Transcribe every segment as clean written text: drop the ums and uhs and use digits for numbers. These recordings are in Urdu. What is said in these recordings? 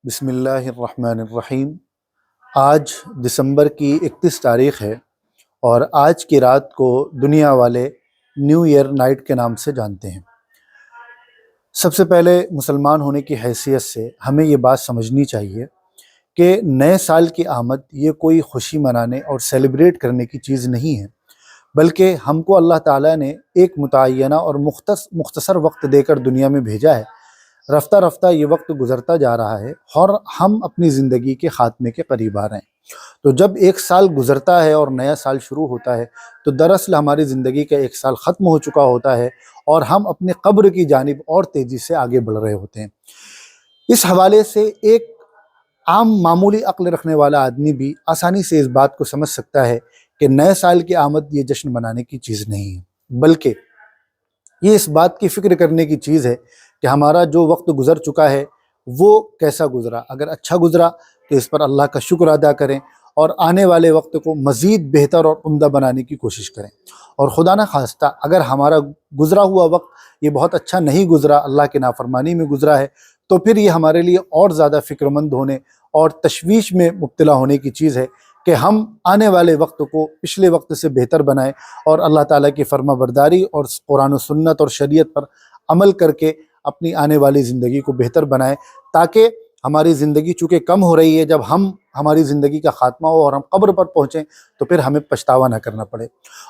بسم اللہ الرحمن الرحیم۔ آج دسمبر کی 31 تاریخ ہے اور آج کی رات کو دنیا والے نیو ایئر نائٹ کے نام سے جانتے ہیں۔ سب سے پہلے مسلمان ہونے کی حیثیت سے ہمیں یہ بات سمجھنی چاہیے کہ نئے سال کی آمد یہ کوئی خوشی منانے اور سیلیبریٹ کرنے کی چیز نہیں ہے، بلکہ ہم کو اللہ تعالیٰ نے ایک متعینہ اور مختصر وقت دے کر دنیا میں بھیجا ہے۔ رفتہ رفتہ یہ وقت گزرتا جا رہا ہے اور ہم اپنی زندگی کے خاتمے کے قریب آ رہے ہیں۔ تو جب ایک سال گزرتا ہے اور نیا سال شروع ہوتا ہے تو دراصل ہماری زندگی کا ایک سال ختم ہو چکا ہوتا ہے اور ہم اپنے قبر کی جانب اور تیزی سے آگے بڑھ رہے ہوتے ہیں۔ اس حوالے سے ایک عام معمولی عقل رکھنے والا آدمی بھی آسانی سے اس بات کو سمجھ سکتا ہے کہ نئے سال کی آمد یہ جشن منانے کی چیز نہیں ہے، بلکہ یہ اس بات کی فکر کرنے کی چیز ہے کہ ہمارا جو وقت گزر چکا ہے وہ کیسا گزرا۔ اگر اچھا گزرا تو اس پر اللہ کا شکر ادا کریں اور آنے والے وقت کو مزید بہتر اور عمدہ بنانے کی کوشش کریں، اور خدا نہ خواستہ اگر ہمارا گزرا ہوا وقت یہ بہت اچھا نہیں گزرا، اللہ کے نافرمانی میں گزرا ہے، تو پھر یہ ہمارے لیے اور زیادہ فکر مند ہونے اور تشویش میں مبتلا ہونے کی چیز ہے کہ ہم آنے والے وقت کو پچھلے وقت سے بہتر بنائیں اور اللہ تعالیٰ کی فرما برداری اور قرآن و سنت اور شریعت پر عمل کر کے اپنی آنے والی زندگی کو بہتر بنائیں، تاکہ ہماری زندگی چونکہ کم ہو رہی ہے، جب ہماری زندگی کا خاتمہ ہو اور ہم قبر پر پہنچیں تو پھر ہمیں پچھتاوا نہ کرنا پڑے۔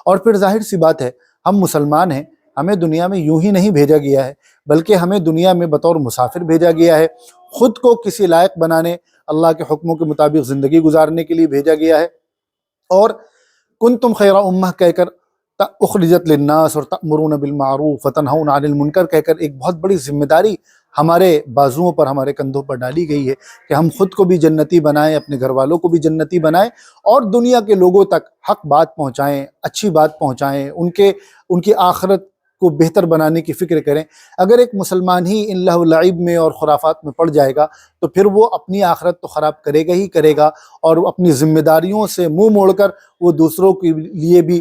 اور پھر ظاہر سی بات ہے، ہم مسلمان ہیں، ہمیں دنیا میں یوں ہی نہیں بھیجا گیا ہے، بلکہ ہمیں دنیا میں بطور مسافر بھیجا گیا ہے، خود کو کسی لائق بنانے، اللہ کے حکموں کے مطابق زندگی گزارنے کے لیے بھیجا گیا ہے۔ اور کنتم خیر امہ کہہ کر اخرجت للناس اور تأمرون بالمعروف وتنہون عن المنکر کہہ کر ایک بہت بڑی ذمہ داری ہمارے بازوؤں پر، ہمارے کندھوں پر ڈالی گئی ہے کہ ہم خود کو بھی جنتی بنائیں، اپنے گھر والوں کو بھی جنتی بنائیں اور دنیا کے لوگوں تک حق بات پہنچائیں، اچھی بات پہنچائیں، ان کی آخرت کو بہتر بنانے کی فکر کریں۔ اگر ایک مسلمان ہی ان لہو و لعب میں اور خرافات میں پڑ جائے گا تو پھر وہ اپنی آخرت تو خراب کرے گا ہی کرے گا، اور اپنی ذمہ داریوں سے منہ موڑ کر وہ دوسروں کے لیے بھی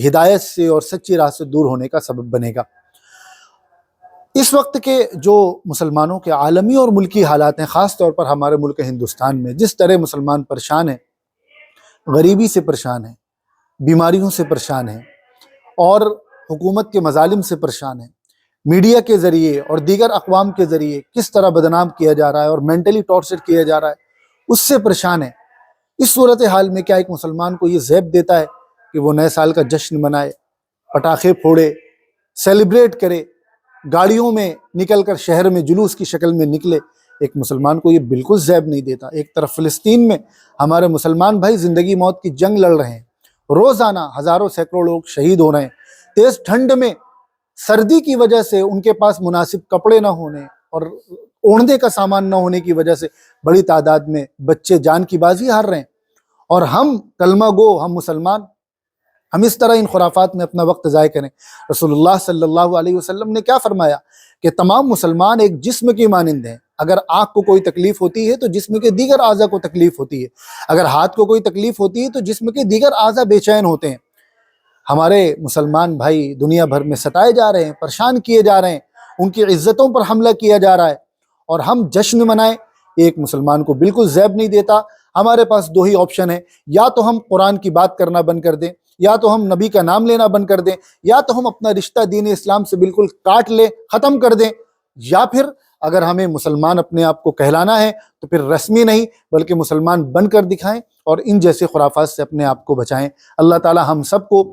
ہدایت سے اور سچی راہ سے دور ہونے کا سبب بنے گا۔ اس وقت کے جو مسلمانوں کے عالمی اور ملکی حالات ہیں، خاص طور پر ہمارے ملک ہندوستان میں جس طرح مسلمان پریشان ہیں، غریبی سے پریشان ہیں، بیماریوں سے پریشان ہیں اور حکومت کے مظالم سے پریشان ہیں، میڈیا کے ذریعے اور دیگر اقوام کے ذریعے کس طرح بدنام کیا جا رہا ہے اور مینٹلی ٹارچر کیا جا رہا ہے، اس سے پریشان ہے۔ اس صورتحال میں کیا ایک مسلمان کو یہ زیب دیتا ہے کہ وہ نئے سال کا جشن منائے، پٹاخے پھوڑے، سیلیبریٹ کرے، گاڑیوں میں نکل کر شہر میں جلوس کی شکل میں نکلے؟ ایک مسلمان کو یہ بالکل زیب نہیں دیتا۔ ایک طرف فلسطین میں ہمارے مسلمان بھائی زندگی موت کی جنگ لڑ رہے ہیں، روزانہ ہزاروں سینکڑوں لوگ شہید ہو رہے ہیں، تیز ٹھنڈ میں سردی کی وجہ سے ان کے پاس مناسب کپڑے نہ ہونے اور اوڑھنے کا سامان نہ ہونے کی وجہ سے بڑی تعداد میں بچے جان کی بازی ہار رہے ہیں، اور ہم کلمہ گو، ہم مسلمان، ہم اس طرح ان خرافات میں اپنا وقت ضائع کریں؟ رسول اللہ صلی اللہ علیہ وسلم نے کیا فرمایا کہ تمام مسلمان ایک جسم کی مانند ہیں۔ اگر آنکھ کو کوئی تکلیف ہوتی ہے تو جسم کے دیگر اعضاء کو تکلیف ہوتی ہے، اگر ہاتھ کو کوئی تکلیف ہوتی ہے تو جسم کے دیگر اعضاء بے چین ہوتے ہیں۔ ہمارے مسلمان بھائی دنیا بھر میں ستائے جا رہے ہیں، پریشان کیے جا رہے ہیں، ان کی عزتوں پر حملہ کیا جا رہا ہے، اور ہم جشن منائیں؟ ایک مسلمان کو بالکل زیب نہیں دیتا۔ ہمارے پاس دو ہی آپشن ہے، یا تو ہم قرآن کی بات کرنا بند کر دیں، یا تو ہم نبی کا نام لینا بند کر دیں، یا تو ہم اپنا رشتہ دین اسلام سے بالکل کاٹ لیں، ختم کر دیں، یا پھر اگر ہمیں مسلمان اپنے آپ کو کہلانا ہے تو پھر رسمی نہیں بلکہ مسلمان بن کر دکھائیں اور ان جیسے خرافات سے اپنے آپ کو بچائیں۔ اللہ تعالی ہم سب کو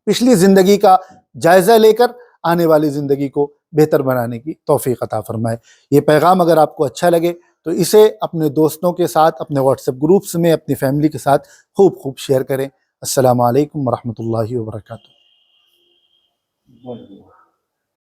پچھلی زندگی کا جائزہ لے کر آنے والی زندگی کو بہتر بنانے کی توفیق عطا فرمائے۔ یہ پیغام اگر آپ کو اچھا لگے تو اسے اپنے دوستوں کے ساتھ، اپنے واٹس ایپ گروپس میں، اپنی فیملی کے ساتھ خوب شیئر کریں۔ السلام علیکم ورحمۃ اللہ وبرکاتہ۔